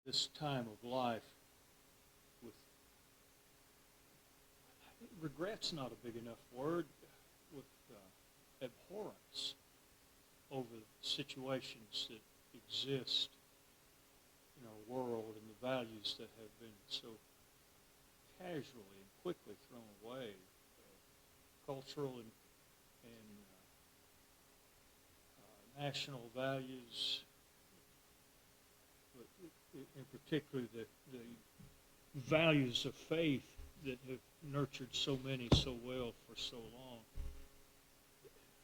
this time of life with regret's not a big enough word, with abhorrence over situations that exist in our world and the values that have been so casually and quickly thrown away, cultural and national values, but in particular the values of faith that have nurtured so many so well for so long.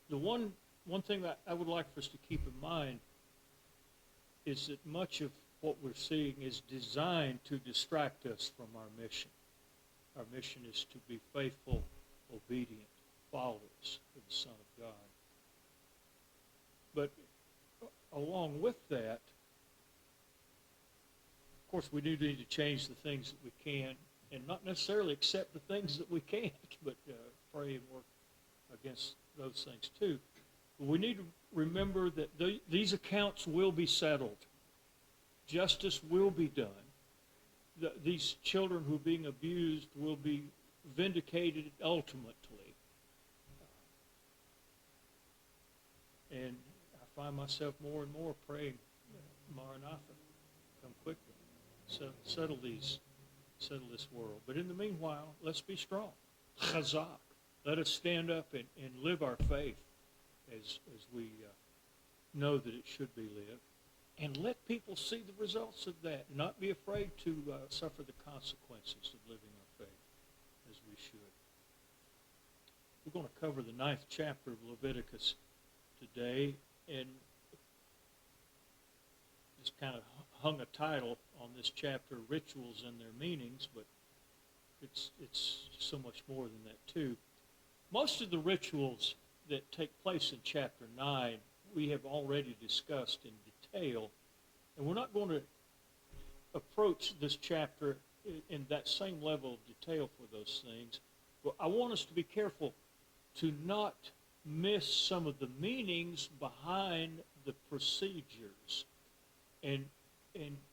The one thing that I would like for us to keep in mind is that much of what we're seeing is designed to distract us from our mission. Our mission is to be faithful, obedient followers of the Son of God. But along with that, of course, we do need to change the things that we can, and not necessarily accept the things that we can't, but pray and work against those things too. But we need to remember that these accounts will be settled. Justice will be done. These children who are being abused will be vindicated ultimately. And I find myself more and more praying, Maranatha, come quickly. So settle this world. But in the meanwhile, let's be strong. Chazak. Let us stand up and live our faith as we know that it should be lived. And let people see the results of that. Not be afraid to suffer the consequences of living our faith as we should. We're going to cover the 9th chapter of Leviticus today, and just kind of hung a title on this chapter, Rituals and Their Meanings, but it's so much more than that too. Most of the rituals that take place in chapter 9 we have already discussed in detail, and we're not going to approach this chapter in that same level of detail for those things, but I want us to be careful to not miss some of the meanings behind the procedures and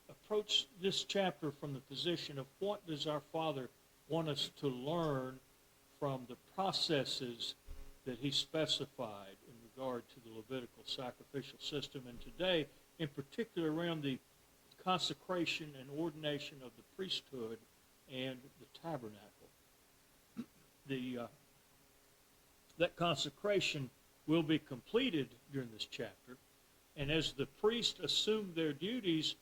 approach this chapter from the position of what does our Father want us to learn from the processes that he specified in regard to the Levitical sacrificial system, and today in particular around the consecration and ordination of the priesthood and the tabernacle. That consecration will be completed during this chapter, and as the priests assume their duties,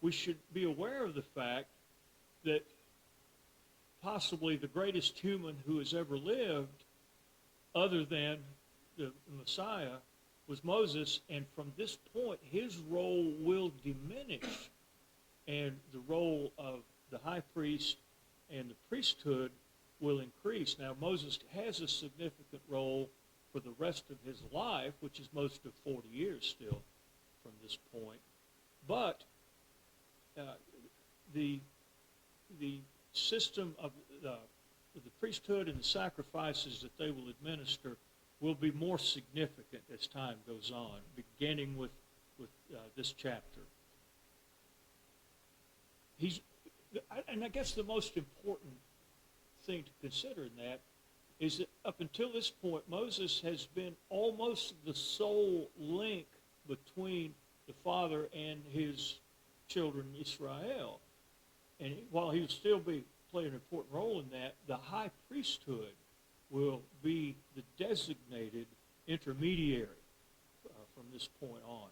we should be aware of the fact that possibly the greatest human who has ever lived, other than the Messiah, was Moses, and from this point his role will diminish, and the role of the high priest and the priesthood will increase. Now, Moses has a significant role for the rest of his life, which is most of 40 years still from this point. But the system of the priesthood and the sacrifices that they will administer will be more significant as time goes on, beginning with this chapter. And I guess the most important thing to consider in that is that up until this point, Moses has been almost the sole link between the Father and his children, Israel. And while he will still play an important role in that, the high priesthood will be the designated intermediary from this point on.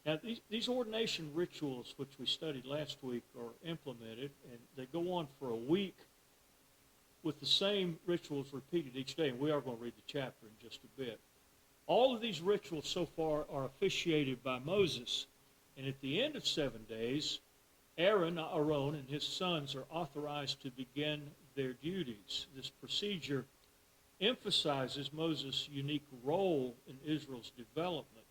Now, these ordination rituals, which we studied last week, are implemented, and they go on for a week with the same rituals repeated each day, and we are going to read the chapter in just a bit. All of these rituals so far are officiated by Moses, and at the end of 7 days, Aaron and his sons are authorized to begin their duties. This procedure emphasizes Moses' unique role in Israel's development,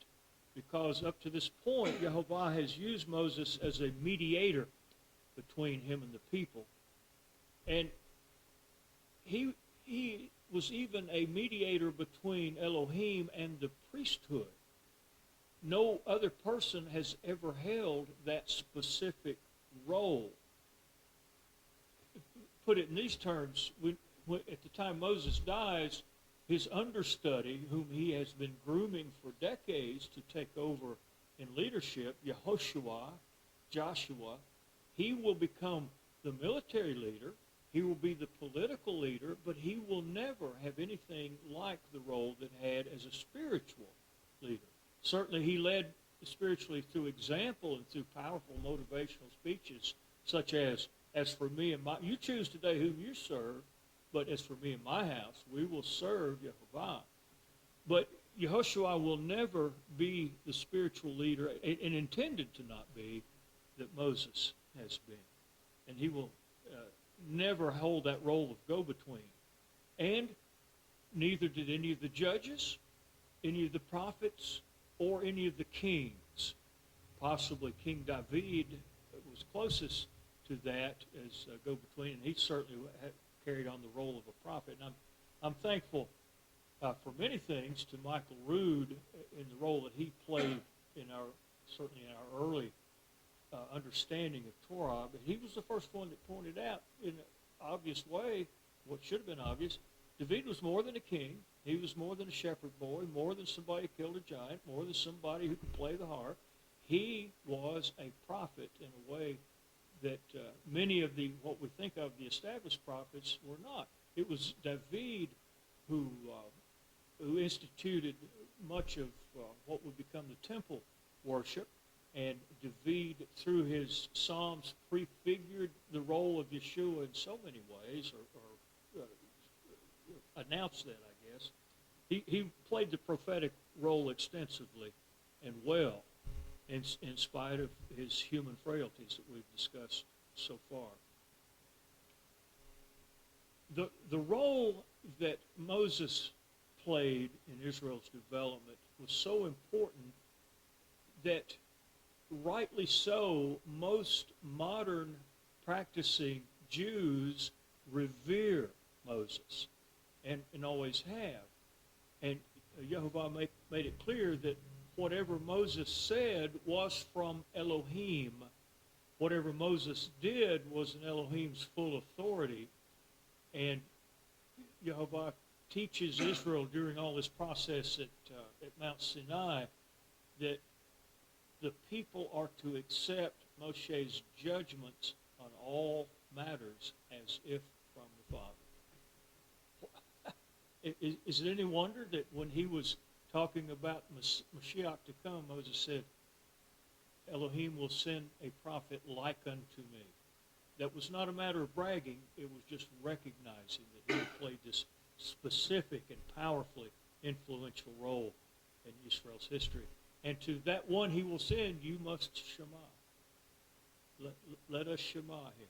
because up to this point, Jehovah has used Moses as a mediator between him and the people. And he was even a mediator between Elohim and the priesthood. no other person has ever held that specific role. Put it in these terms, at the time Moses dies, his understudy, whom he has been grooming for decades to take over in leadership, Joshua, he will become the military leader, he will be the political leader, but he will never have anything like the role that he had as a spiritual leader. Certainly he led spiritually through example and through powerful motivational speeches, such as for me and my, you choose today whom you serve, but as for me and my house, we will serve Jehovah. But Yehoshua will never be the spiritual leader, and intended to not be, that Moses has been. And he will never hold that role of go-between. And neither did any of the judges, any of the prophets, or any of the kings. Possibly King David was closest to that as go-between, and he certainly carried on the role of a prophet. And I'm thankful for many things to Michael Rood in the role that he played certainly in our early understanding of Torah. But he was the first one that pointed out in an obvious way, what should have been obvious, David was more than a king. He was more than a shepherd boy, more than somebody who killed a giant, more than somebody who could play the harp. He was a prophet in a way that many of what we think of the established prophets were not. It was David who instituted much of what would become the temple worship, and David, through his psalms, prefigured the role of Yeshua in so many ways, or announced that, I guess. He played the prophetic role extensively and well, in spite of his human frailties that we've discussed so far. The role that Moses played in Israel's development was so important that, rightly so, most modern practicing Jews revere Moses and always have. And Yehovah made it clear that whatever Moses said was from Elohim. Whatever Moses did was in Elohim's full authority. And Yehovah teaches Israel during all this process at Mount Sinai that the people are to accept Moshe's judgments on all matters as if from the Father. Is it any wonder that when he was talking about Mashiach to come, Moses said, Elohim will send a prophet like unto me. That was not a matter of bragging. It was just recognizing that he played this specific and powerfully influential role in Israel's history. And to that one he will send, you must shema. Let us shema him.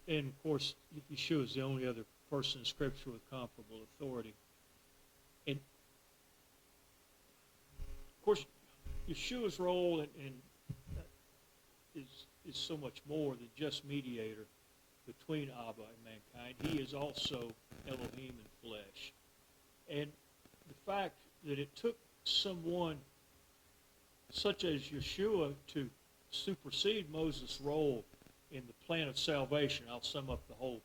And of course, Yeshua is the only other person in Scripture with comparable authority. And of course, Yeshua's role is so much more than just mediator between Abba and mankind. He is also Elohim in flesh. And the fact that it took someone such as Yeshua to supersede Moses' role in the plan of salvation, I'll sum up the whole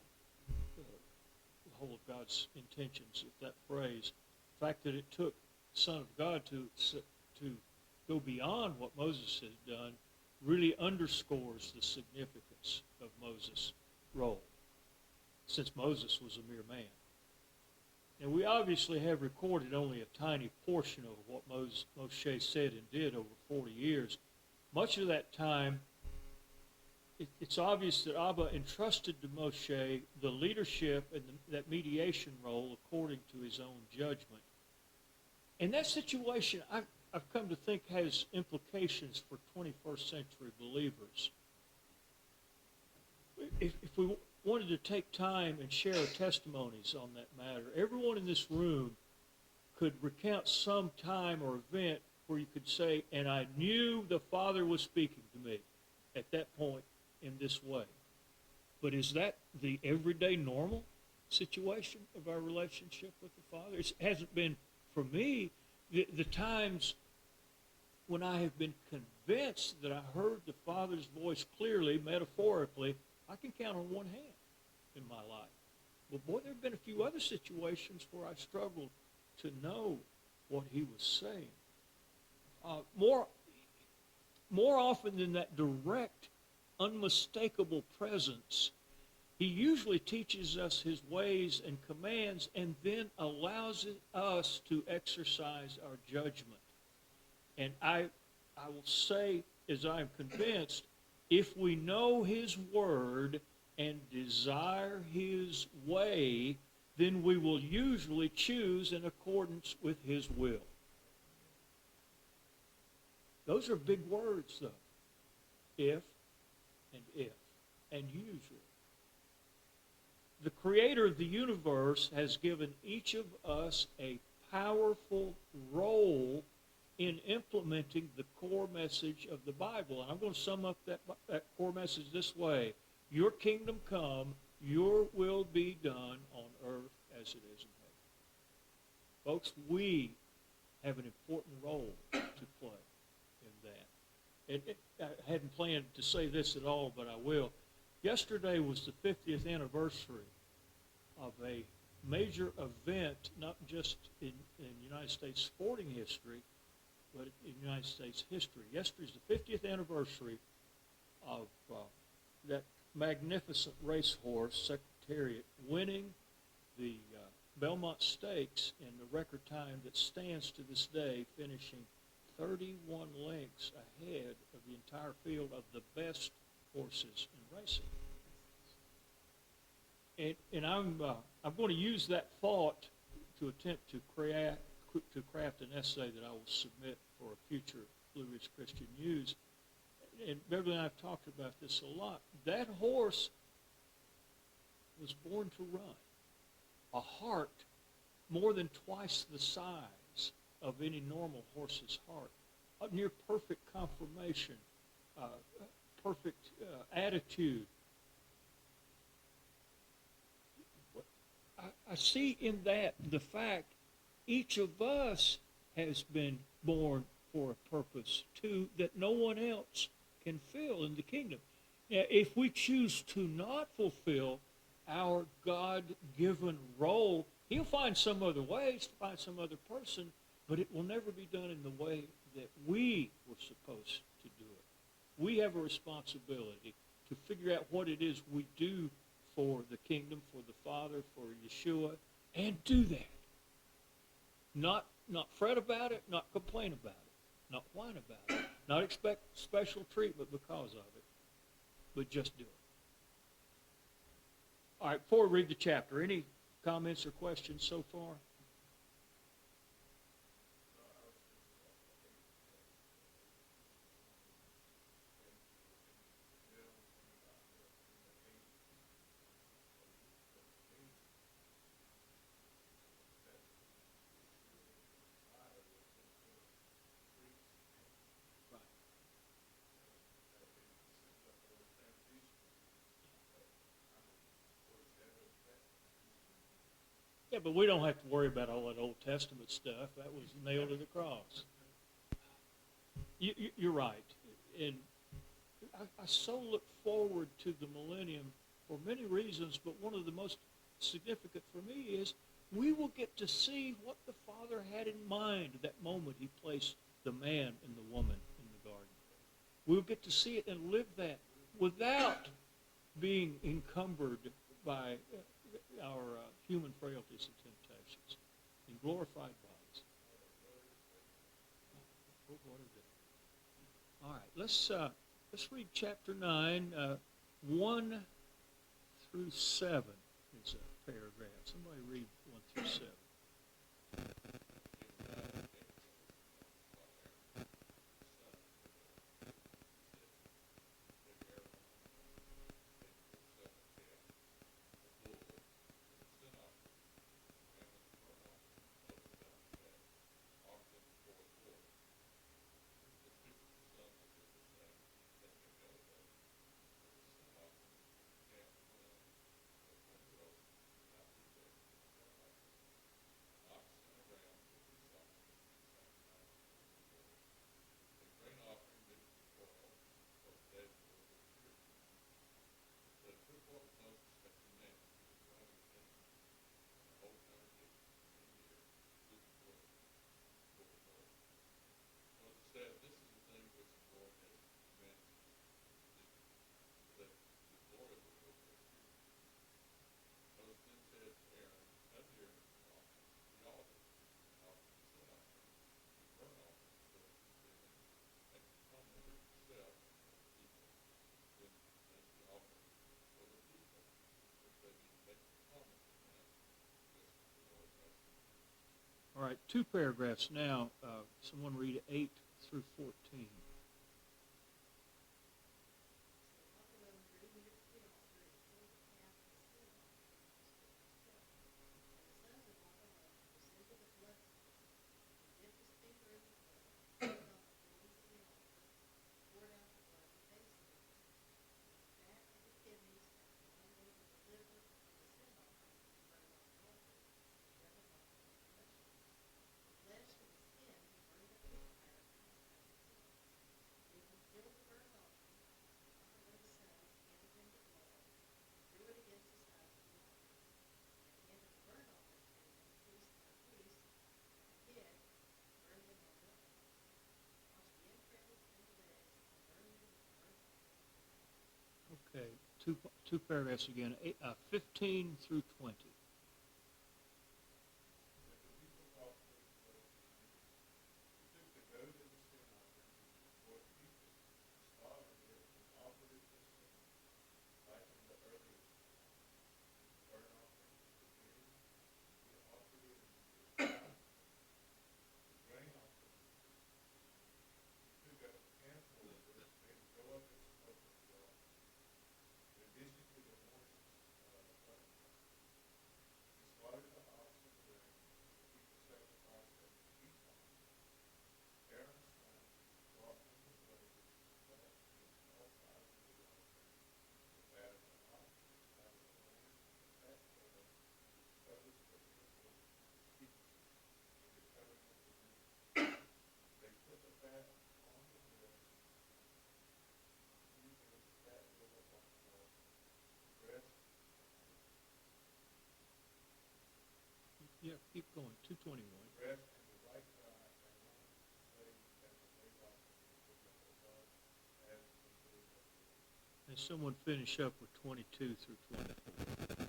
of God's intentions with that phrase. The fact that it took the Son of God to go beyond what Moses had done really underscores the significance of Moses' role, since Moses was a mere man. And we obviously have recorded only a tiny portion of what Moshe said and did over 40 years. Much of that time, it's obvious that Abba entrusted to Moshe the leadership and that mediation role according to his own judgment. And that situation, I've come to think, has implications for 21st century believers. If we wanted to take time and share our testimonies on that matter, everyone in this room could recount some time or event where you could say, and I knew the Father was speaking to me at that point in this way. But is that the everyday normal situation of our relationship with the Father? It hasn't been for me, the times when I have been convinced that I heard the Father's voice clearly, metaphorically, I can count on one hand in my life. But boy, there have been a few other situations where I struggled to know what he was saying. More often than that direct, unmistakable presence, he usually teaches us his ways and commands and then allows us to exercise our judgment. And I will say, as I am convinced, if we know his word and desire his way, then we will usually choose in accordance with his will. Those are big words, though. If and usually. The Creator of the universe has given each of us a powerful role in implementing the core message of the Bible. And I'm going to sum up that core message this way. Your kingdom come, your will be done on earth as it is in heaven. Folks, we have an important role to play in that. I hadn't planned to say this at all, but I will. Yesterday was the 50th anniversary of a major event, not just in United States sporting history, but in United States history. Yesterday is the 50th anniversary of that magnificent racehorse, Secretariat, winning the Belmont Stakes in the record time that stands to this day, finishing 31 lengths ahead of the entire field of the best horses in racing. And I'm going to use that thought to attempt to craft an essay that I will submit for a future Blue Ridge Christian News. And Beverly and I have talked about this a lot. That horse was born to run. A heart more than twice the size of any normal horse's heart. A near perfect conformation, perfect attitude. I see in that the fact each of us has been born for a purpose too that no one else can fill in the kingdom. Now, if we choose to not fulfill our God-given role, he'll find some other ways to find some other person, but it will never be done in the way that we were supposed to do it. We have a responsibility to figure out what it is we do for the kingdom, for the Father, for Yeshua, and do that. Not fret about it, not complain about it, not whine about it, not expect special treatment because of it, but just do it. All right, before we read the chapter, any comments or questions so far? Yeah, but we don't have to worry about all that Old Testament stuff. That was nailed to the cross. You're right. And I so look forward to the millennium for many reasons, but one of the most significant for me is we will get to see what the Father had in mind at that moment he placed the man and the woman in the garden. We'll get to see it and live that without being encumbered by our human frailties and temptations in glorified bodies. Oh, what a day. All right, let's read chapter 9, 1 through 7 is a paragraph. Somebody read 1 through 7. right, 2 paragraphs now. Someone read 8 through 14. Okay, two paragraphs again, 15 through 20. Yeah, keep going. 221. And someone finish up with 22 through 24.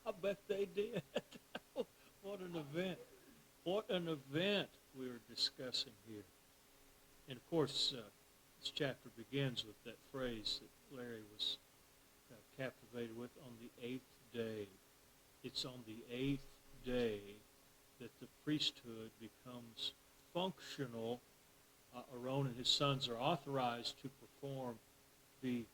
I bet they did. What an event. What an event we are discussing here. And of course, this chapter begins with that phrase that Larry was captivated with, on the 8th day. It's on the 8th day that the priesthood becomes functional. Aaron and his sons are authorized to perform the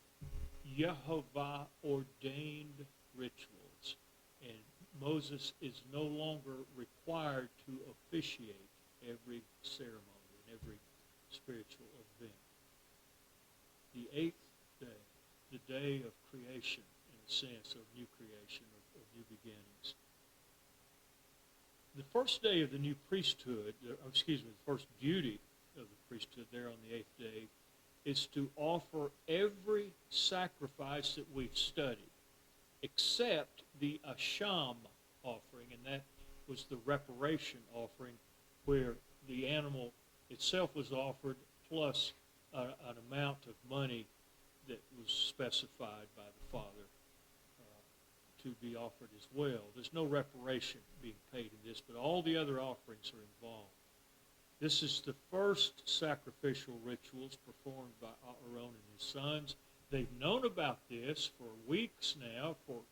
Yehovah ordained rituals. And Moses is no longer required to officiate every ceremony and every spiritual event. The 8th day, the day of creation, in a sense, of new creation, of new beginnings. The first day of the new priesthood, the first duty of the priesthood there on the 8th day, is to offer every sacrifice that we've studied, except the Asham offering, and that was the reparation offering, where the animal itself was offered plus an amount of money that was specified by the father to be offered as well. There's no reparation being paid in this, but all the other offerings are involved. This is the first sacrificial rituals performed by Aaron and his sons. They've known about this for weeks now, for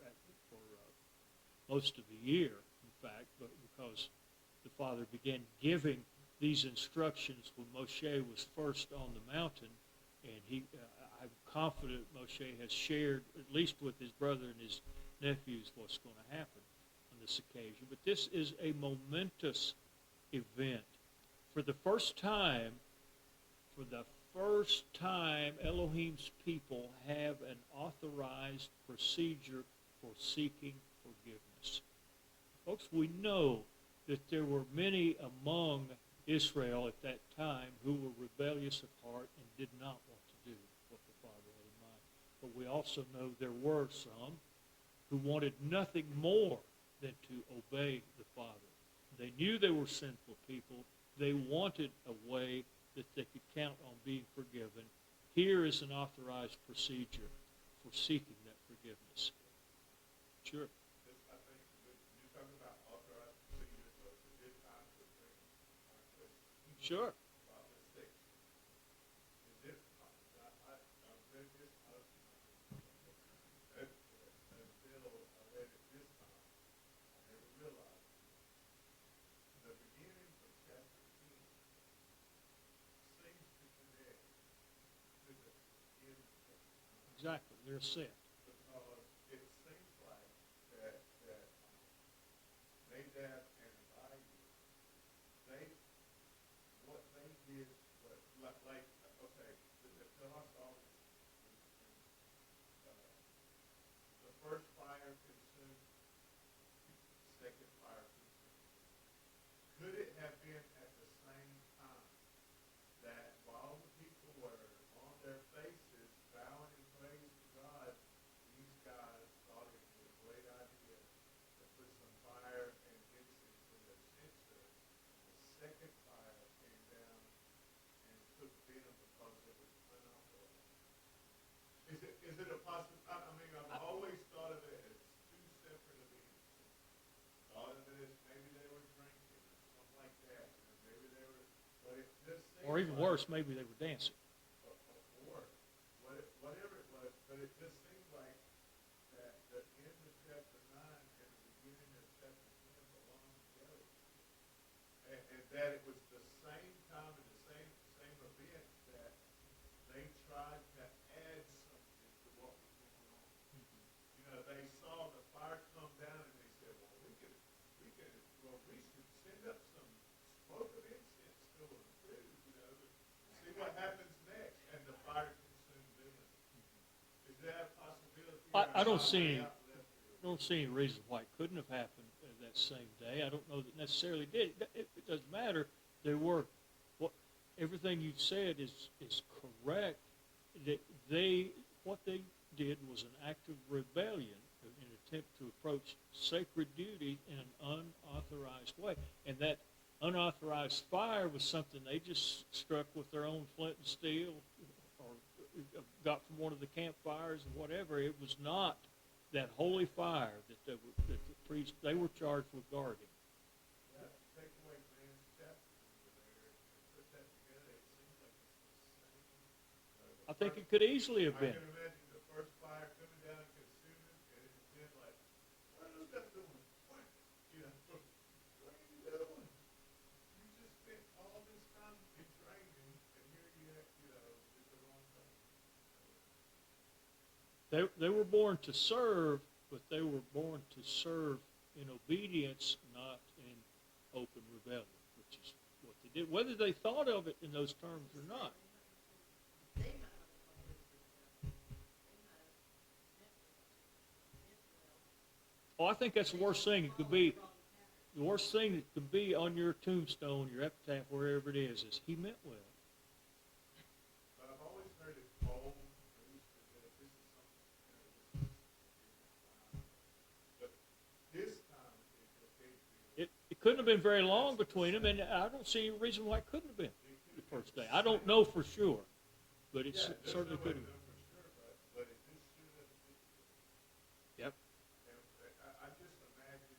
most of the year, in fact, but because the father began giving these instructions when Moshe was first on the mountain, and I'm confident Moshe has shared, at least with his brother and his nephews, what's going to happen on this occasion. But this is a momentous event. For the first time, Elohim's people have an authorized procedure for seeking forgiveness. Folks, we know that there were many among Israel at that time who were rebellious of heart and did not want to do what the Father had in mind. But we also know there were some who wanted nothing more than to obey the Father. They knew they were sinful people. They wanted a way that they could count on being forgiven. Here is an authorized procedure for seeking that forgiveness. Sure. I think you talk about authorized procedure, so it's a good time to bring my question. Sure. About mistakes. Is it, I've read this most of my life. Until I read it this time, I never realized the beginning of chapter 10 seems to connect to the end of chapter 9. Exactly. They're set. Because it seems like that Nadab and Abihu, they what they did was like okay, tell us all this. The first fire consumed, the second fire consumed. Could it have been at the same time that while the people were on their faces bowing in praise to God, these guys thought it was a great idea to put some fire and incense in their censer? The second fire came down and took them because it was unauthorized. Is it a possible? I mean, I've always thought of it as two separate events. Thought of it as maybe they were drinking or something like that. You know, maybe they were, but it just seems Or even like, worse, maybe they were dancing. or whatever it was, but it just seems like that the end of chapter 9 and the beginning of chapter 10 belong together. And that it was the same time and the same event that they tried to add something to what was going on. Mm-hmm. You know, they saw the fire come down and they said, well, we should send up some smoke of incense to them too, you know, to see what happens next. And the fire consumed them. Is that a possibility? I don't see any reason why it couldn't have happened that same day. I don't know that necessarily did. It doesn't matter. There were everything you said is correct. What they did was an act of rebellion, an attempt to approach sacred duty in an unauthorized way, and that unauthorized fire was something they just struck with their own flint and steel, or got from one of the campfires or whatever. It was not that holy fire that the priests they were charged with guarding. Take away man's chapter over there and put that together. It seems like it's the same. I think it could easily have been. I can imagine the first fire coming down and consuming, and it's been like, what are those guys doing? What? You know, what are you doing? You just spent all this time in training, and here you know, it's the wrong thing. They were born to serve, but they were born to serve in obedience, not in open rebellion, which is what they did. Whether they thought of it in those terms or not. Oh, I think that's the worst thing it could be. The worst thing that could be on your tombstone, your epitaph, wherever it is he meant well. But I've always heard it told, at least that this is something, you know, but this time it appears to be. It couldn't have been very long between them, and I don't see any reason why it couldn't have been the first day. I don't know for sure, but it certainly could have been. For sure, but it just should have been. Yep. I just imagine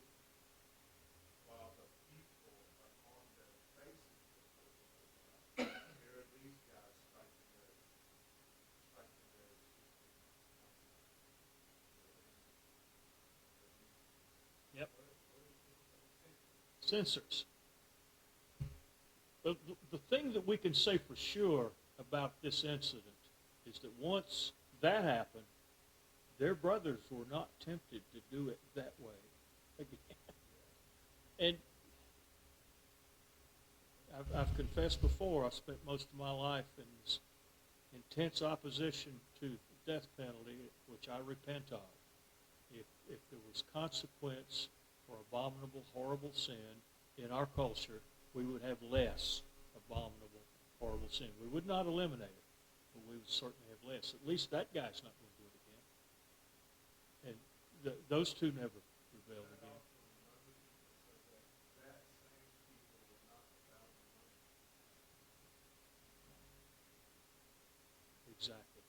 while the people are on their faces before the Lord God, here are these guys striking their Yep. Censors. The thing that we can say for sure about this incident is that once that happened, their brothers were not tempted to do it that way again. And I've confessed before, I spent most of my life in this intense opposition to the death penalty, which I repent of. If there was consequence for abominable, horrible sin in our culture, we would have less abominable, horrible sin. We would not eliminate it, but we would certainly have less. At least that guy's not going to do it again. And those two never rebelled That again. also reminded me, so that same people were not without the money. Exactly.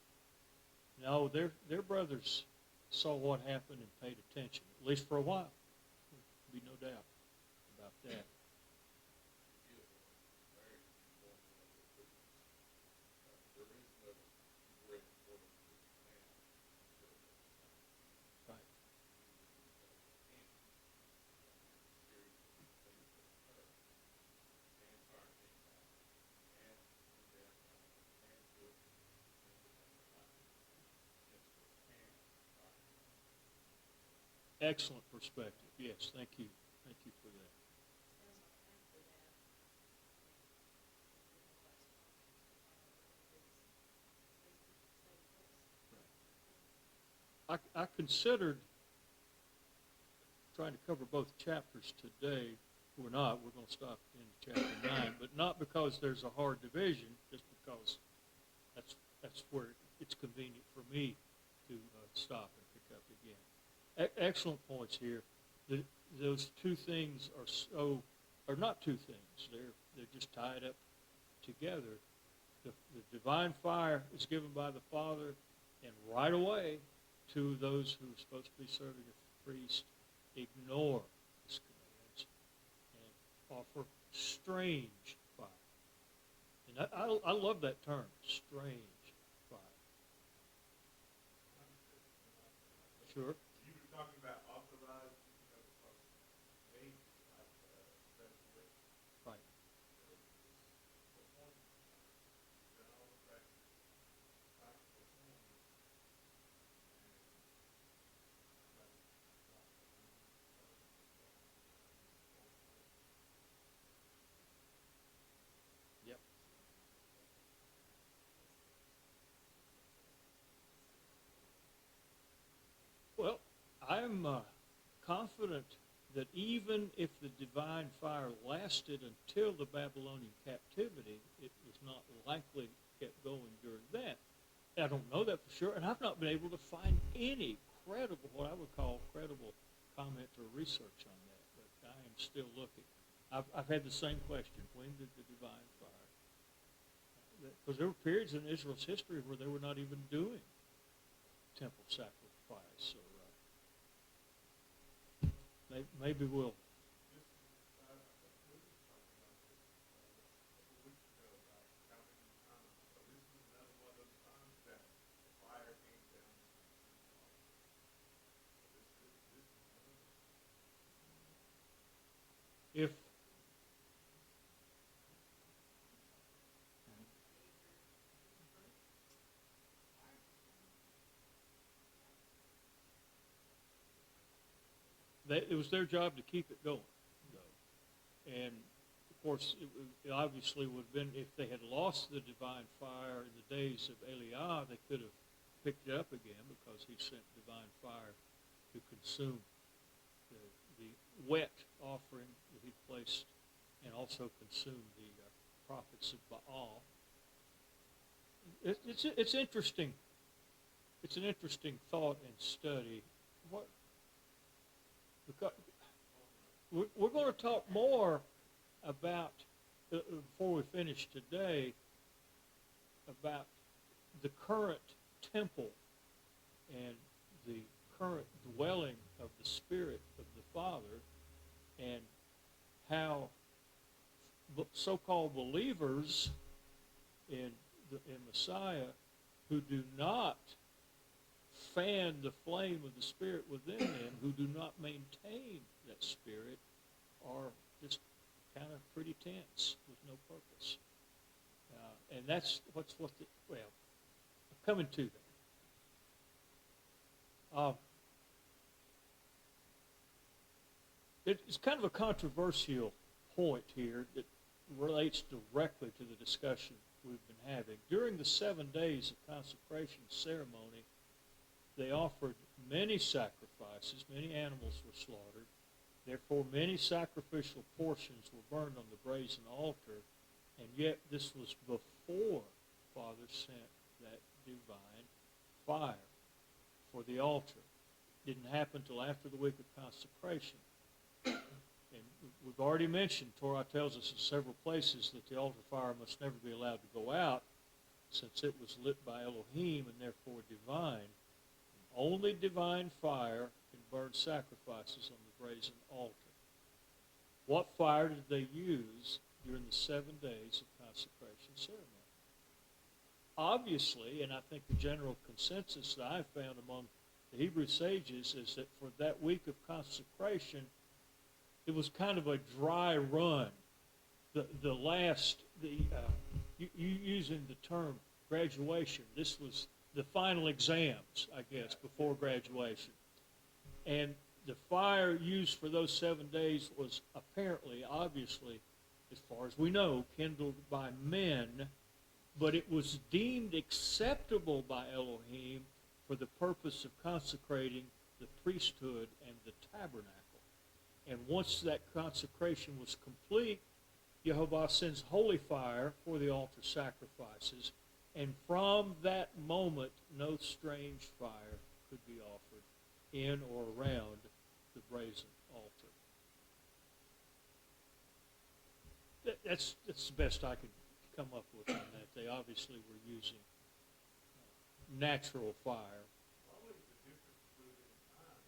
No, their brothers saw what happened and paid attention, at least for a while. Be no doubt about that. Right. Excellent perspective. Yes, thank you. Thank you for that. I considered trying to cover both chapters today. We're not. We're going to stop in chapter 9, but not because there's a hard division, just because that's where it's convenient for me to stop and pick up again. Excellent points here. Those two things are not two things. They're just tied up together. The divine fire is given by the Father, and right away to those who are supposed to be serving as priest ignore his commands and offer strange fire. And I love that term, strange fire. Sure. You were talking about authorized, because age is like graduation. Right. Performance. Done all the practice performance. Yep. Well, I'm confident that even if the divine fire lasted until the Babylonian captivity, it was not likely kept going during that. I don't know that for sure, and I've not been able to find any credible, what I would call credible comment or research on that, but I am still looking. I've had the same question. When did the divine fire? Because there were periods in Israel's history where they were not even doing temple sacrifice. Or maybe we'll. This, I think we were talking about this a couple of weeks ago about how many times. So this is another one of those times that the fire came down and consumed all. So this is one of those. If it was their job to keep it going, though. And of course, it obviously would have been, if they had lost the divine fire in the days of Eliah, they could have picked it up again because he sent divine fire to consume the wet offering that he placed, and also consume the prophets of Baal. It's interesting. It's an interesting thought and study. Because we're going to talk more about, before we finish today, about the current temple and the current dwelling of the Spirit of the Father, and how so-called believers in Messiah who do not fan the flame of the Spirit within them, who do not maintain that Spirit, are just kind of pretty tense with no purpose. And that's I'm coming to that. It's kind of a controversial point here that relates directly to the discussion we've been having. During the 7 days of consecration ceremony, they offered many sacrifices, many animals were slaughtered. Therefore, many sacrificial portions were burned on the brazen altar, and yet this was before Father sent that divine fire for the altar. Didn't happen until after the week of consecration. And we've already mentioned, Torah tells us in several places that the altar fire must never be allowed to go out, since it was lit by Elohim and therefore divine. Only divine fire can burn sacrifices on the brazen altar. What fire did they use during the 7 days of consecration ceremony? Obviously, and I think the general consensus that I've found among the Hebrew sages is that for that week of consecration, it was kind of a dry run. Using the term graduation, this was the final exams, I guess, before graduation. And the fire used for those 7 days was apparently, obviously, as far as we know, kindled by men, but it was deemed acceptable by Elohim for the purpose of consecrating the priesthood and the tabernacle. And once that consecration was complete, Yehovah sends holy fire for the altar sacrifices, and from that moment, no strange fire could be offered in or around the brazen altar. That's the best I could come up with on that. They obviously were using natural fire. What was the difference within time?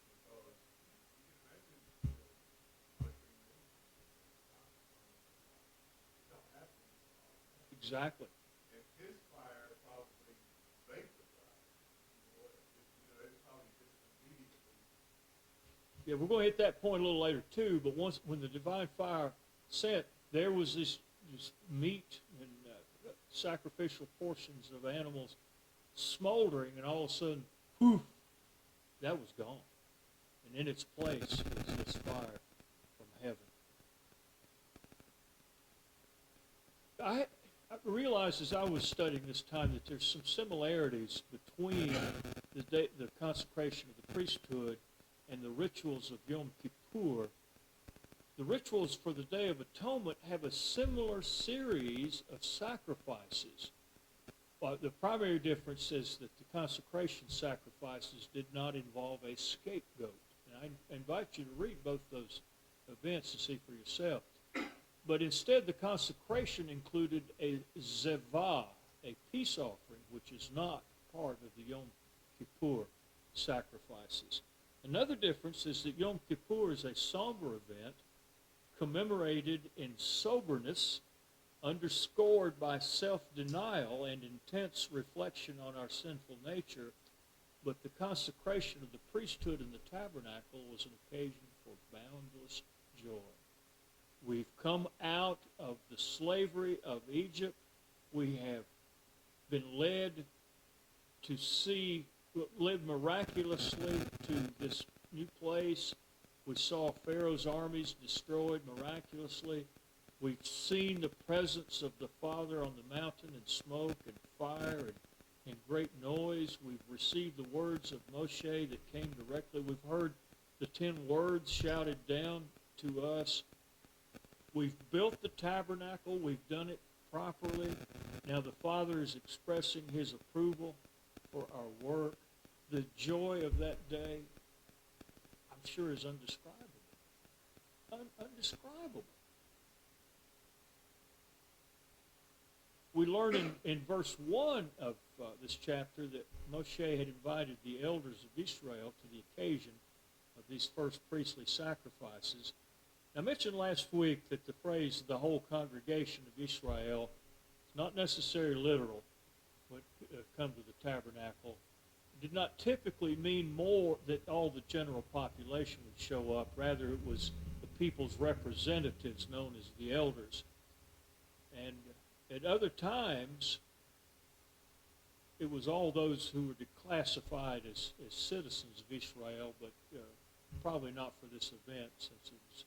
Because you can imagine country nations don't have to. Exactly. And his fire probably baked the fire. It's probably just immediately. Yeah, we're going to hit that point a little later too, but when the divine fire sent, there was this meat and sacrificial portions of animals smoldering, and all of a sudden, poof, that was gone. And in its place was this fire from heaven. I realized as I was studying this time that there's some similarities between the consecration of the priesthood and the rituals of Yom Kippur. The rituals for the Day of Atonement have a similar series of sacrifices. But the primary difference is that the consecration sacrifices did not involve a scapegoat. And I invite you to read both those events to see for yourself. But instead, the consecration included a zevah, a peace offering, which is not part of the Yom Kippur sacrifices. Another difference is that Yom Kippur is a somber event commemorated in soberness, underscored by self-denial and intense reflection on our sinful nature, but the consecration of the priesthood and the tabernacle was an occasion for boundless joy. We've come out of the slavery of Egypt. We have been led miraculously to this new place. We saw Pharaoh's armies destroyed miraculously. We've seen the presence of the Father on the mountain in smoke and fire and great noise. We've received the words of Moshe that came directly. We've heard the 10 words shouted down to us. We've built the tabernacle. We've done it properly. Now the Father is expressing his approval for our work. The joy of that day, I'm sure, is indescribable. Undescribable. We learn in verse 1 of this chapter that Moshe had invited the elders of Israel to the occasion of these first priestly sacrifices. I mentioned last week that the phrase the whole congregation of Israel is not necessarily literal when it comes to the tabernacle. It did not typically mean more that all the general population would show up. Rather, it was the people's representatives known as the elders. And at other times, it was all those who were classified as citizens of Israel, but probably not for this event, since it was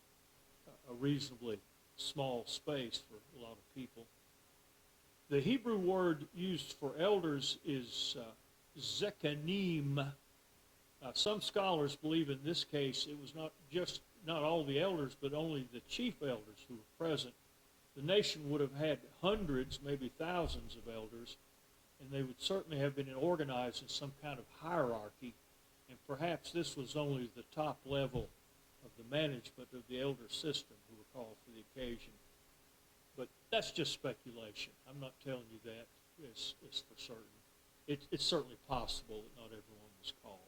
a reasonably small space for a lot of people. The Hebrew word used for elders is zekanim. Some scholars believe in this case it was not all the elders, but only the chief elders who were present. The nation would have had hundreds, maybe thousands of elders, and they would certainly have been organized in some kind of hierarchy. And perhaps this was only the top level of the management of the elder system who were called for the occasion. But that's just speculation. I'm not telling you that is for certain. It's certainly possible that not everyone was called.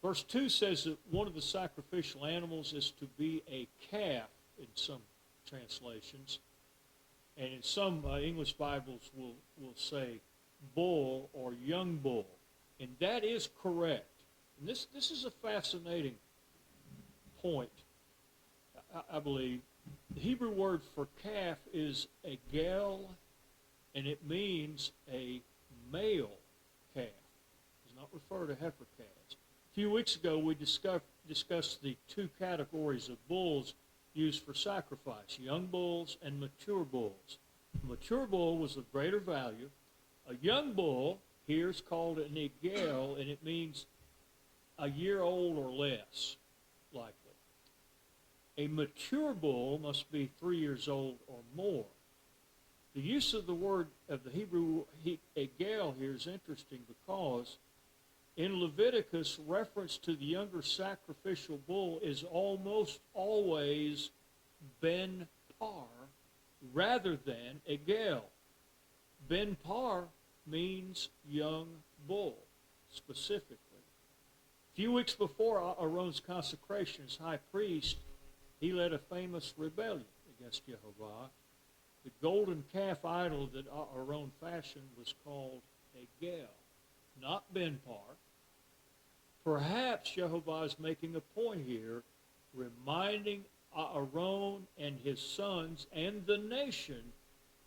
Verse 2 says that one of the sacrificial animals is to be a calf in some translations. And in some English Bibles will say bull or young bull. And that is correct. And this is a fascinating point, I believe. The Hebrew word for calf is a gel, and it means a male calf. It does not refer to heifer calves. A few weeks ago, we discussed the two categories of bulls used for sacrifice, young bulls and mature bulls. A mature bull was of greater value. A young bull here is called an egel, and it means a year old or less, likely. A mature bull must be 3 years old or more. The use of the word of the Hebrew egel here is interesting because in Leviticus, reference to the younger sacrificial bull is almost always ben par rather than egel. Ben par means young bull, specifically. A few weeks before Aaron's consecration as high priest, he led a famous rebellion against Jehovah. The golden calf idol that Aaron fashioned was called egel, not ben par. Perhaps Jehovah is making a point here, reminding Aaron and his sons and the nation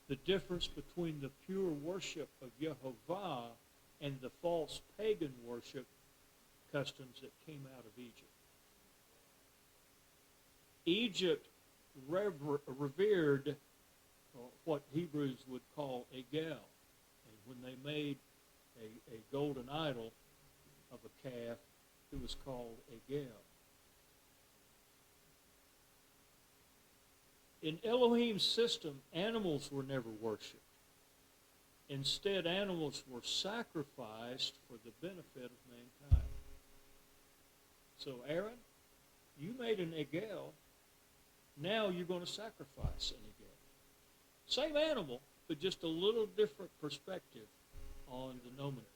the difference between the pure worship of Jehovah and the false pagan worship customs that came out of Egypt. Egypt revered what Hebrews would call egel. And when they made a golden idol of a calf, it was called egel. In Elohim's system, animals were never worshipped. Instead, animals were sacrificed for the benefit of mankind. So, Aaron, you made an egel. Now you're going to sacrifice an egel. Same animal, but just a little different perspective on the nomenclature.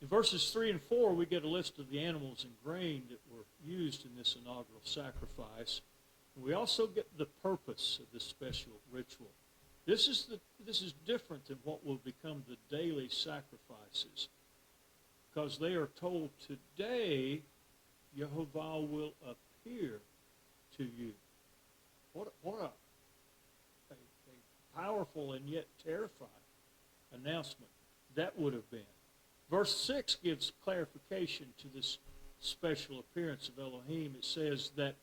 In verses 3 and 4, we get a list of the animals and grain that were used in this inaugural sacrifice. And we also get the purpose of this special ritual. This is different than what will become the daily sacrifices, because they are told today Jehovah will appear to you. What a powerful and yet terrifying announcement that would have been. Verse 6 gives clarification to this special appearance of Elohim. It says that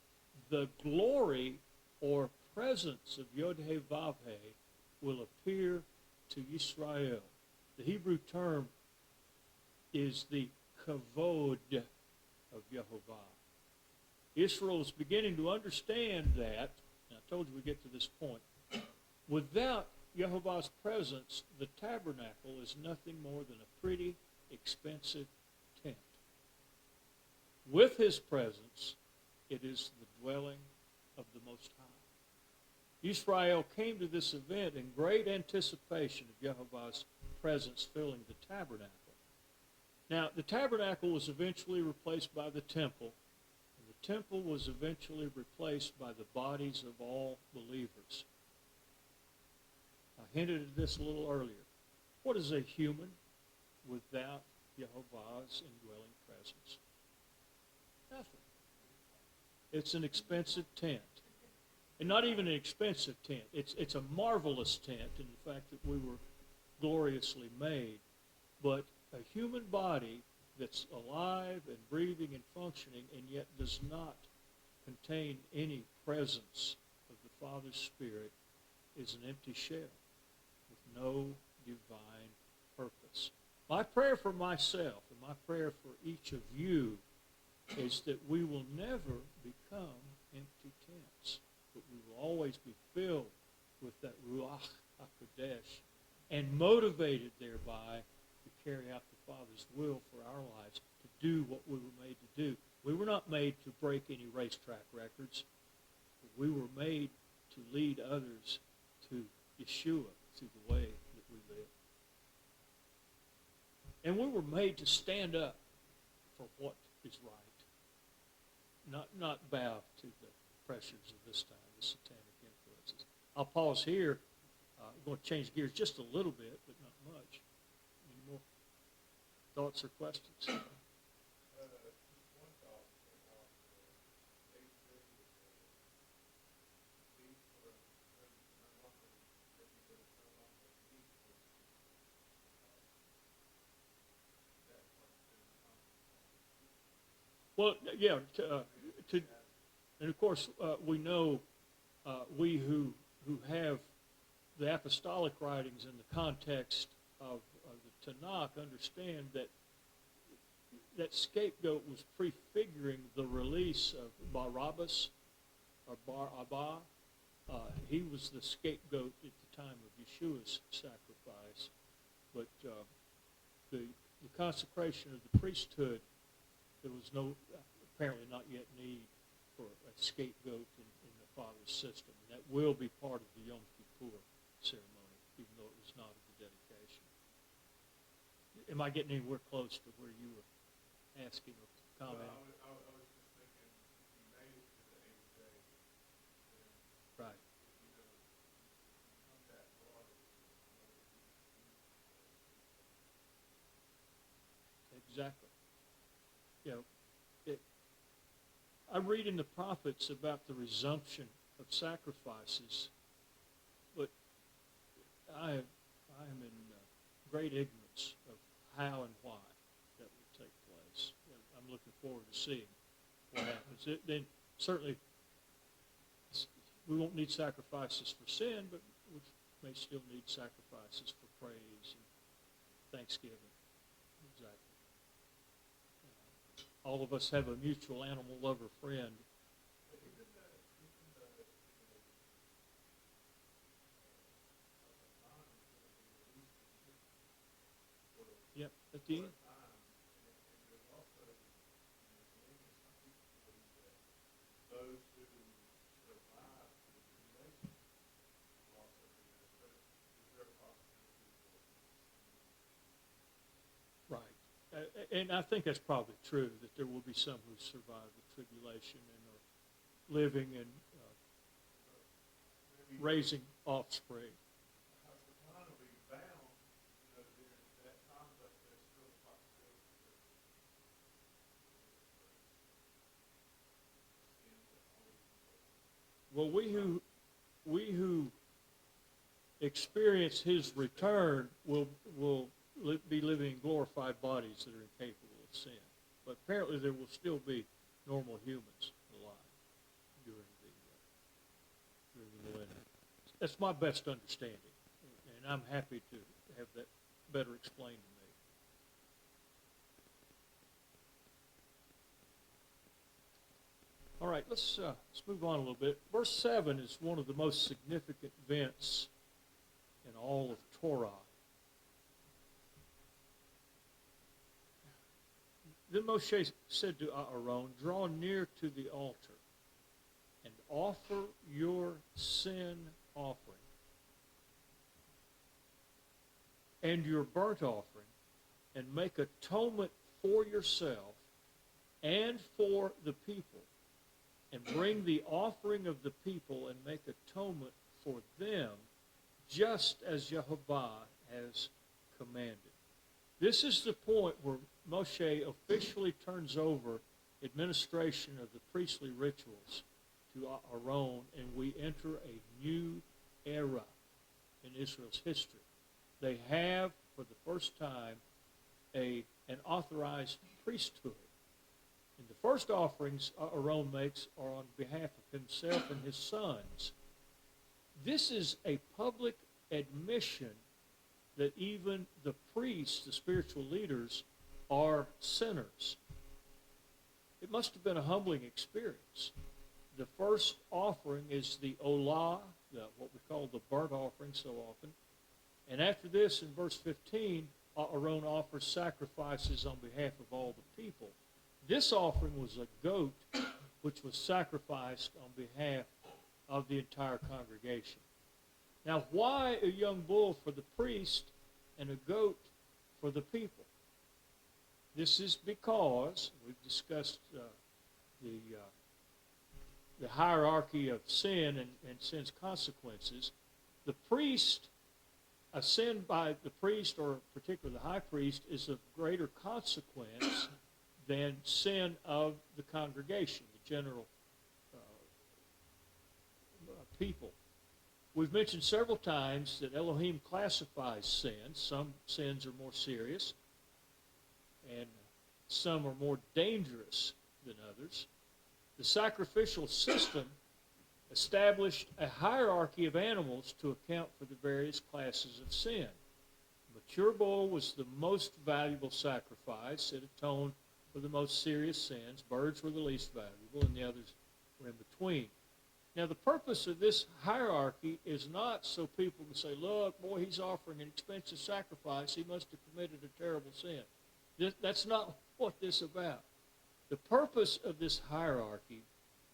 the glory or presence of Yod-Heh-Vav-Heh will appear to Yisrael. The Hebrew term is the kavod of Yehovah. Israel is beginning to understand that, and I told you we get to this point, without Yehovah's presence, the tabernacle is nothing more than a pretty expensive tent. With his presence, it is the dwelling of the Most High. Israel came to this event in great anticipation of Jehovah's presence filling the tabernacle. Now, the tabernacle was eventually replaced by the temple, and the temple was eventually replaced by the bodies of all believers. I hinted at this a little earlier. What is a human without Jehovah's indwelling presence? Nothing. It's an expensive tent. And not even an expensive tent. It's a marvelous tent in the fact that we were gloriously made. But a human body that's alive and breathing and functioning and yet does not contain any presence of the Father's Spirit is an empty shell with no divine purpose. My prayer for myself and my prayer for each of you is that we will never become empty tents, but we will always be filled with that Ruach HaKodesh and motivated thereby carry out the Father's will for our lives, to do what we were made to do. We were not made to break any racetrack records. We were made to lead others to Yeshua through the way that we live. And we were made to stand up for what is right, not bow to the pressures of this time, the satanic influences. I'll pause here. I'm going to change gears just a little bit, but not much. Any more thoughts or questions? Just one thought came off they said that these were no longer that he was no longer need for that part's been Well, yeah, and of course we know we who have the apostolic writings in the context of the Tanakh understand that scapegoat was prefiguring the release of Barabbas or Bar Abba. He was the scapegoat at the time of Yeshua's sacrifice, but the consecration of the priesthood, there was apparently not yet need for a scapegoat in the Father's system. And that will be part of the Yom Kippur ceremony, even though it was not at the dedication. Am I getting anywhere close to where you were asking or commenting? I was just thinking, if you made it to the 8th day, then Right. you know, you come that far, Exactly. You know, I read in the prophets about the resumption of sacrifices, but I am in great ignorance of how and why that will take place. I'm looking forward to seeing what happens. Then certainly we won't need sacrifices for sin, but we may still need sacrifices for praise and thanksgiving. Exactly. All of us have a mutual animal lover friend. Yep, at the end. Those who survive the tribulation will also be there. So is there a possibility for Right. And I think that's probably true, that there will be some who survive the tribulation and are living and raising offspring. Because the plan will be bound, you know, during that time, but there's still a possibility that sins that always Well, we who experience his return will be living in glorified bodies that are incapable of sin. But apparently there will still be normal humans alive during the millennium. That's my best understanding, and I'm happy to have that better explained to me. All right, let's move on a little bit. Verse 7 is one of the most significant events in all of Torah. Then Moshe said to Aaron, "Draw near to the altar and offer your sin offering and your burnt offering, and make atonement for yourself and for the people, and bring the offering of the people and make atonement for them, just as Jehovah has commanded." This is the point where Moshe officially turns over administration of the priestly rituals to Aaron, and we enter a new era in Israel's history. They have, for the first time, an authorized priesthood. And the first offerings Aaron makes are on behalf of himself and his sons. This is a public admission that even the priests, the spiritual leaders, are sinners. It must have been a humbling experience. The first offering is the olah, what we call the burnt offering so often. And after this, in verse 15, Aaron offers sacrifices on behalf of all the people. This offering was a goat which was sacrificed on behalf of the entire congregation. Now, why a young bull for the priest and a goat for the people? This is because we've discussed the hierarchy of sin and sin's consequences. The priest, a sin by the priest, or particularly the high priest, is of greater consequence than sin of the congregation, the general people. We've mentioned several times that Elohim classifies sins. Some sins are more serious, and some are more dangerous than others. The sacrificial system established a hierarchy of animals to account for the various classes of sin. The mature bull was the most valuable sacrifice. It atoned for the most serious sins. Birds were the least valuable, and the others were in between. Now, the purpose of this hierarchy is not so people can say, look, boy, he's offering an expensive sacrifice. He must have committed a terrible sin. That's not what this is about. The purpose of this hierarchy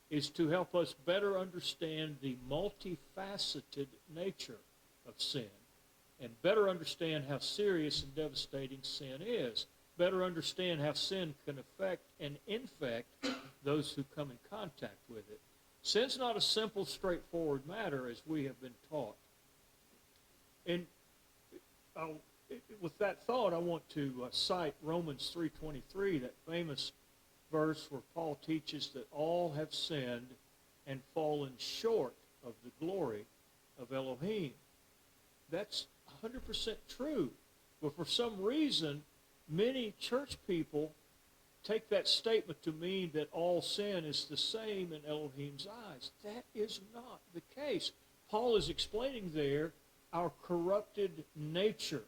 is to help us better understand the multifaceted nature of sin and better understand how serious and devastating sin is, better understand how sin can affect and infect those who come in contact with it. Sin's not a simple, straightforward matter as we have been taught. And with that thought, I want to cite Romans 3:23, that famous verse where Paul teaches that all have sinned and fallen short of the glory of Elohim. That's 100% true. But for some reason, many church people take that statement to mean that all sin is the same in Elohim's eyes. That is not the case. Paul is explaining there our corrupted nature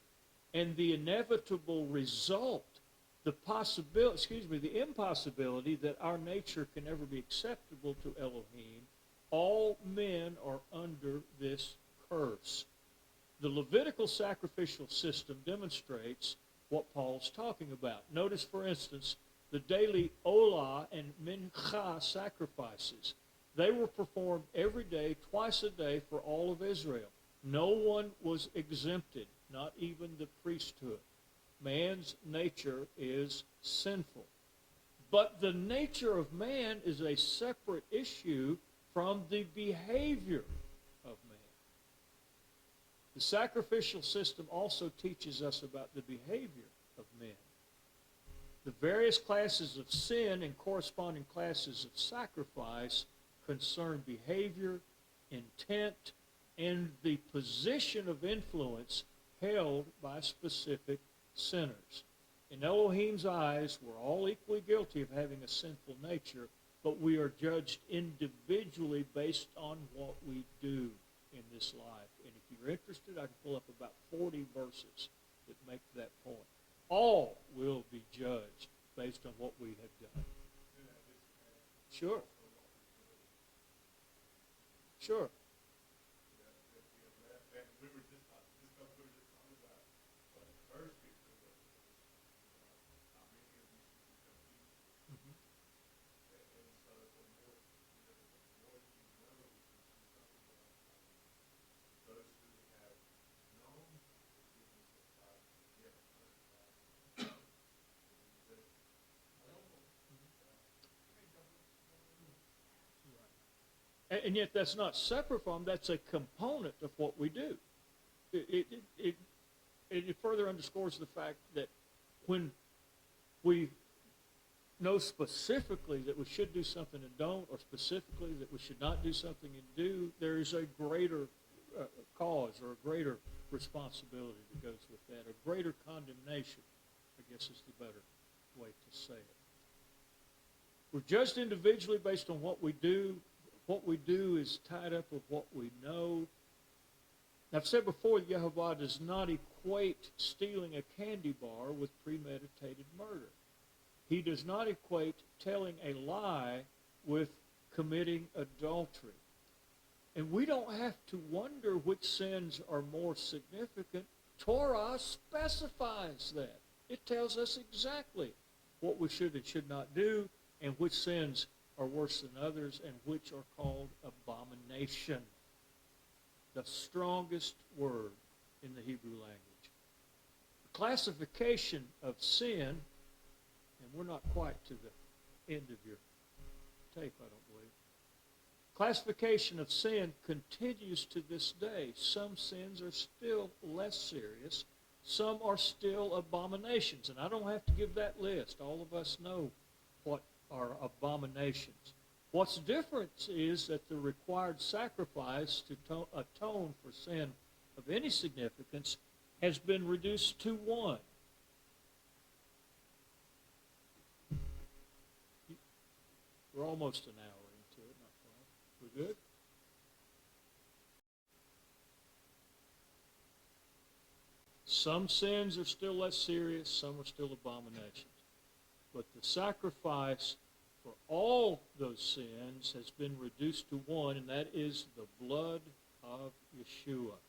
and the inevitable result, the impossibility that our nature can ever be acceptable to Elohim. All men are under this curse. The Levitical sacrificial system demonstrates what Paul's talking about. Notice, for instance, the daily Olah and Mincha sacrifices. They were performed every day, twice a day, for all of Israel. No one was exempted, not even the priesthood. Man's nature is sinful. But the nature of man is a separate issue from the behavior of man. The sacrificial system also teaches us about the behavior of men. The various classes of sin and corresponding classes of sacrifice concern behavior, intent, and the position of influence held by specific sinners. In Elohim's eyes, we're all equally guilty of having a sinful nature, but we are judged individually based on what we do in this life. And if you're interested, I can pull up about 40 verses that make that point. All will be judged based on what we have done. Sure. Sure. And yet that's not separate from, that's a component of what we do. It further underscores the fact that when we know specifically that we should do something and don't, or specifically that we should not do something and do, there is a greater cause or a greater responsibility that goes with that, a greater condemnation, I guess is the better way to say it. We're judged individually based on what we do. What we do is tied up with what we know. I've said before, Yehovah does not equate stealing a candy bar with premeditated murder. He does not equate telling a lie with committing adultery. And we don't have to wonder which sins are more significant. Torah specifies that. It tells us exactly what we should and should not do, and which sins are worse than others, and which are called abomination. The strongest word in the Hebrew language. The classification of sin, and we're not quite to the end of your tape, I don't believe. Classification of sin continues to this day. Some sins are still less serious. Some are still abominations. And I don't have to give that list. All of us know what are abominations. What's different is that the required sacrifice to atone for sin of any significance has been reduced to one. We're almost an hour into it, not quite. We're good? Some sins are still less serious, some are still abominations. But the sacrifice for all those sins has been reduced to one, and that is the blood of Yeshua.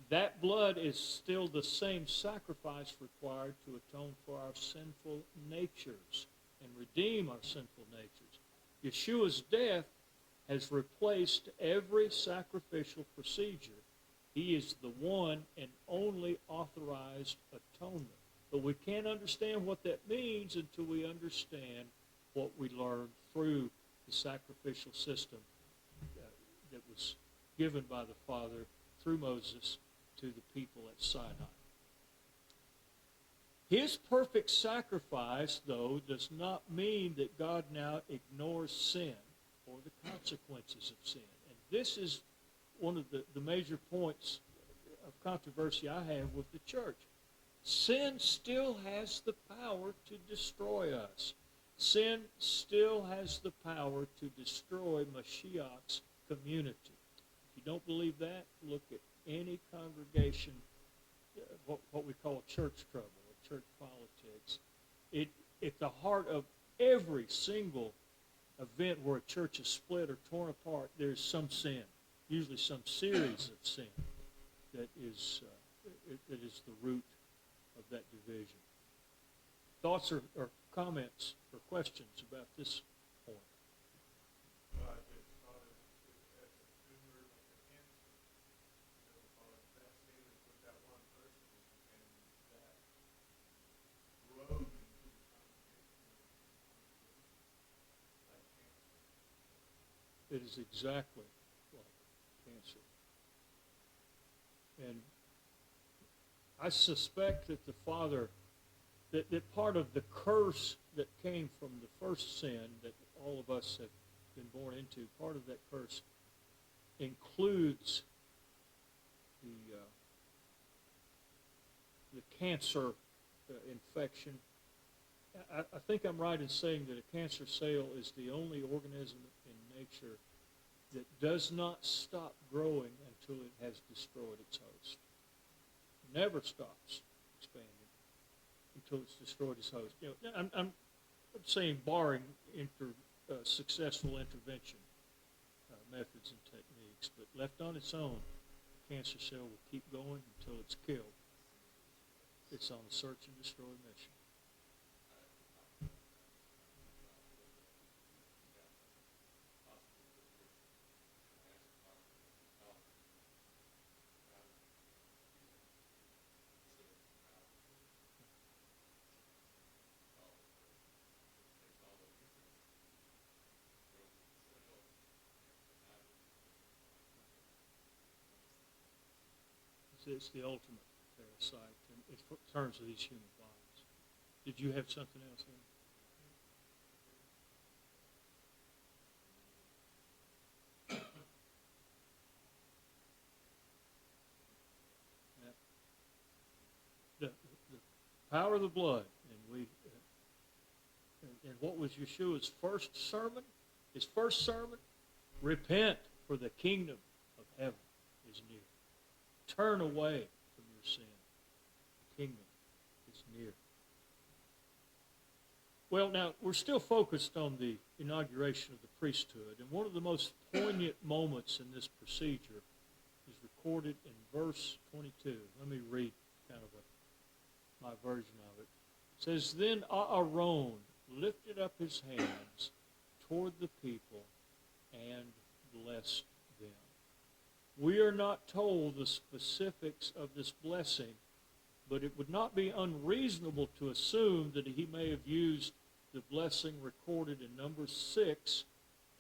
That blood is still the same sacrifice required to atone for our sinful natures and redeem our sinful natures. Yeshua's death has replaced every sacrificial procedure. He is the one and only authorized atonement. But we can't understand what that means until we understand what we learned through the sacrificial system that was given by the Father through Moses to the people at Sinai. His perfect sacrifice, though, does not mean that God now ignores sin or the consequences of sin. And this is one of the major points of controversy I have with the church. Sin still has the power to destroy us. Sin still has the power to destroy Mashiach's community. If you don't believe that, look at any congregation, what we call church trouble or church politics. At the heart of every single event where a church is split or torn apart, there's some sin, usually some series of sin that is the root of that division. Thoughts or comments or questions about this point? Well, I just thought it as a tumor like a cancer. Because that sin is with that one person, and that road into the congregation like cancer. It is exactly like cancer. And I suspect that the Father, that part of the curse that came from the first sin that all of us have been born into, part of that curse includes the cancer infection. I think I'm right in saying that a cancer cell is the only organism in nature that does not stop growing until it has destroyed its host. Never stops expanding until it's destroyed its host. You know, I'm saying barring successful intervention methods and techniques, but left on its own, the cancer cell will keep going until it's killed. It's on a search and destroy mission. It's the ultimate parasite in terms of these human bodies. Did you have something else, Henry? The power of the blood, and what was Yeshua's first sermon? His first sermon, repent, for the kingdom of heaven is near. Turn away from your sin. The kingdom is near. Well, now, we're still focused on the inauguration of the priesthood, and one of the most poignant moments in this procedure is recorded in verse 22. Let me read kind of my version of it. It says, Then Aaron lifted up his hands toward the people and blessed them. We are not told the specifics of this blessing, but it would not be unreasonable to assume that he may have used the blessing recorded in Numbers 6,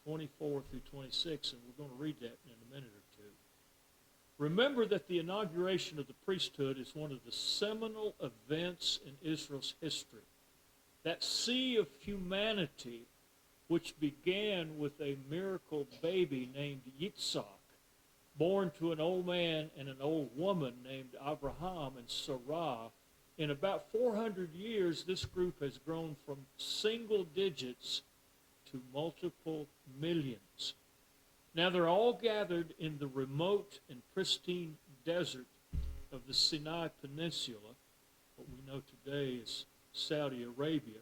24 through 26, and we're going to read that in a minute or two. Remember that the inauguration of the priesthood is one of the seminal events in Israel's history. That sea of humanity, which began with a miracle baby named Yitzhak, born to an old man and an old woman named Abraham and Sarah. In about 400 years, this group has grown from single digits to multiple millions. Now they're all gathered in the remote and pristine desert of the Sinai Peninsula, what we know today is Saudi Arabia.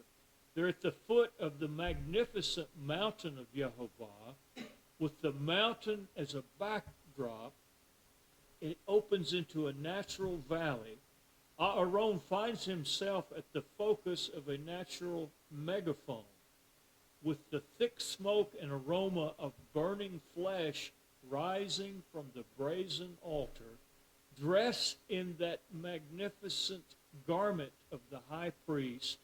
They're at the foot of the magnificent mountain of Yehovah, with the mountain as a backdrop. It opens into a natural valley. Aaron finds himself at the focus of a natural megaphone, with the thick smoke and aroma of burning flesh rising from the brazen altar, dressed in that magnificent garment of the high priest,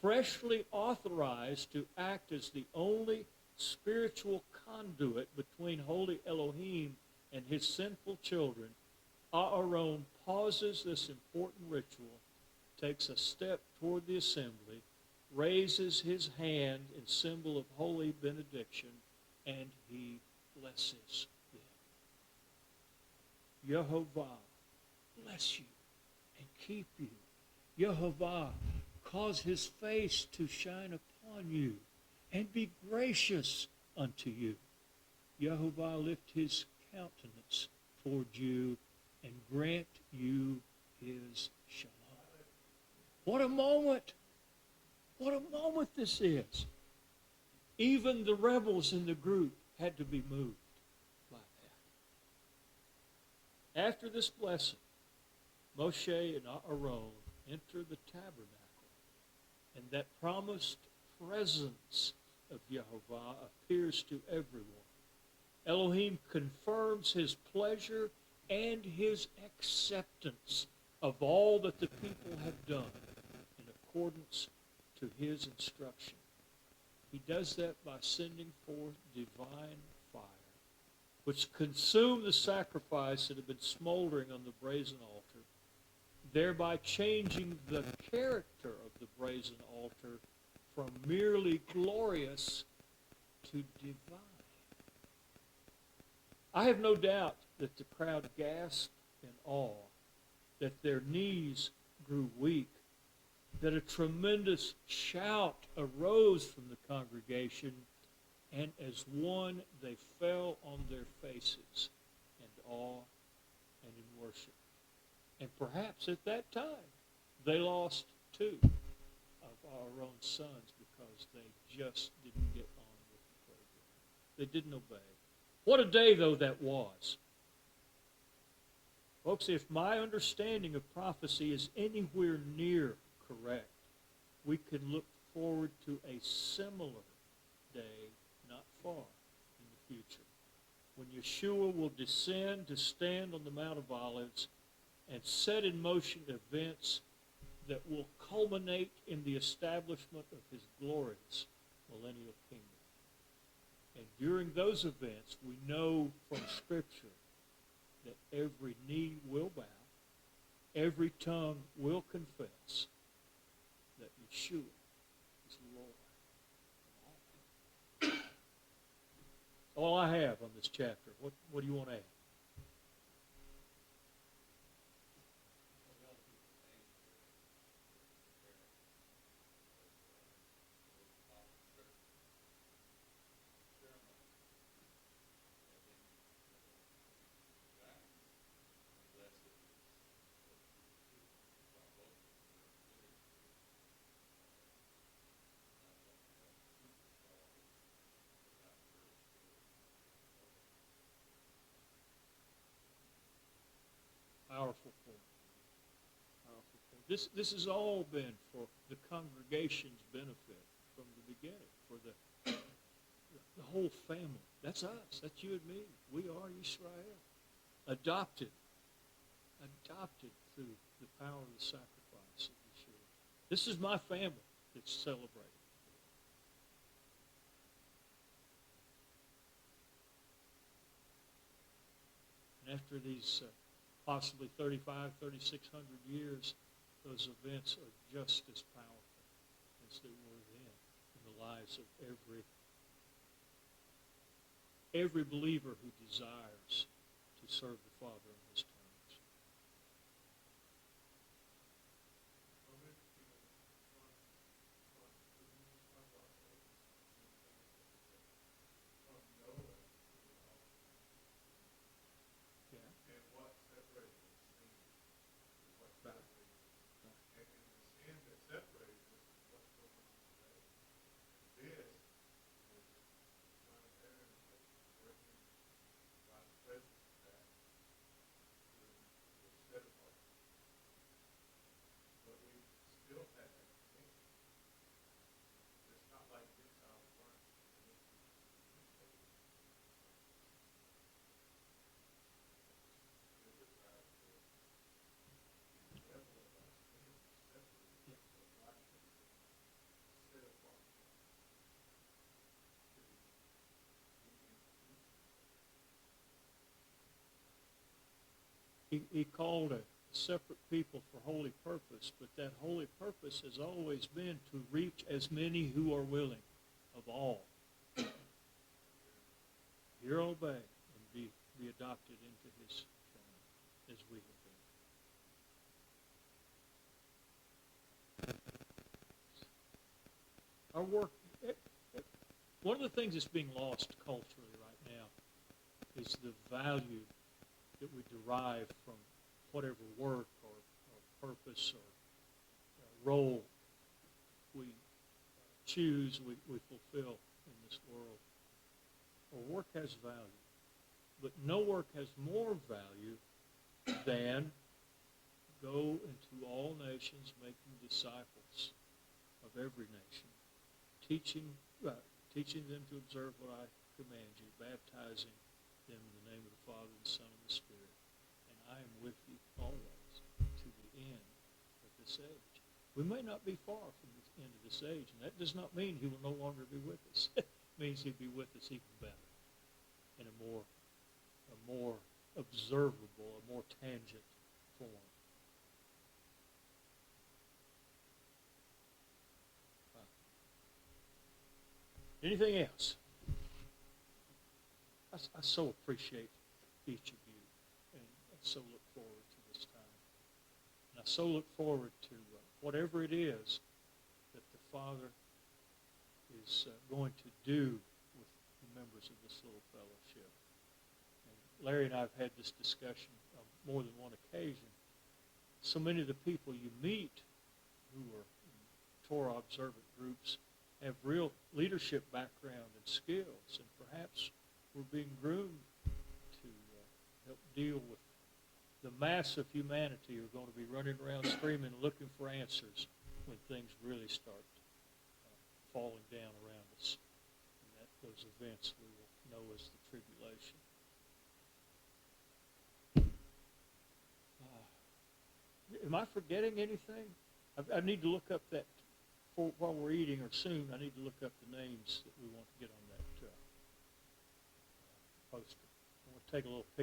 freshly authorized to act as the only spiritual conduit between holy Elohim and his sinful children. Aaron pauses this important ritual, takes a step toward the assembly, raises his hand in symbol of holy benediction, and he blesses them. Yehovah bless you and keep you. Yehovah cause his face to shine upon you and be gracious unto you. Yehovah lift his countenance toward you and grant you his shalom. What a moment! What a moment this is. Even the rebels in the group had to be moved by that. After this blessing, Moshe and Aaron enter the tabernacle, and that promised presence of Yehovah appears to everyone. Elohim confirms his pleasure and his acceptance of all that the people have done in accordance to his instruction. He does that by sending forth divine fire, which consumed the sacrifice that had been smoldering on the brazen altar, thereby changing the character of the brazen altar from merely glorious to divine. I have no doubt that the crowd gasped in awe, that their knees grew weak, that a tremendous shout arose from the congregation, and as one they fell on their faces in awe and in worship. And perhaps at that time they lost two of our own sons because they just didn't get on with the program. They didn't obey. What a day, though, that was. Folks, if my understanding of prophecy is anywhere near correct, we can look forward to a similar day not far in the future, when Yeshua will descend to stand on the Mount of Olives and set in motion events that will culminate in the establishment of his glorious millennial kingdom. And during those events, we know from Scripture that every knee will bow, every tongue will confess that Yeshua is Lord of all. All I have on this chapter. What do you want to add? Powerful point. This has all been for the congregation's benefit from the beginning, for the whole family. That's us. That's you and me. We are Israel. Adopted through the power of the sacrifice of Yeshua. This is my family that's celebrating. And after these possibly 3,600 years, those events are just as powerful as they were then in the lives of every believer who desires to serve the Father on His terms. Yeah. And what separated us, sin, is what Right. separated us. Right. And the sin that separated us is what's going on today. And this is Son of Aaron was bringing God's presence back to the set apart. But we still have that sin. It's not like Gentiles weren't initially. Still desire to the level of our sin separated Yeah. so God can set apart to He called a separate people for holy purpose, but that holy purpose has always been to reach as many who are willing of all. Hear, obey, and be adopted into His family as we have been. Our work, one of the things that's being lost culturally right now is the value that we derive from whatever work or purpose or role we choose, we fulfill in this world. Our work has value, but no work has more value than go into all nations, making disciples of every nation, teaching them to observe what I command you, baptizing them in the name of the Father, the Son, and the Spirit. And I am with you always to the end of this age. We may not be far from the end of this age, and that does not mean He will no longer be with us. It means He'll be with us even better, in a more observable, a more tangent form. Anything else? I so appreciate each of you, and I so look forward to this time. And I so look forward to whatever it is that the Father is going to do with the members of this little fellowship. And Larry and I have had this discussion on more than one occasion. So many of the people you meet who are in Torah observant groups have real leadership background and skills, and perhaps we're being groomed to help deal with the mass of humanity who are going to be running around screaming, looking for answers when things really start falling down around us. And those events we will know as the tribulation. Am I forgetting anything? I need to look up that while we're eating, or soon. I need to look up the names that we want to get on that poster. I want to take a little picture.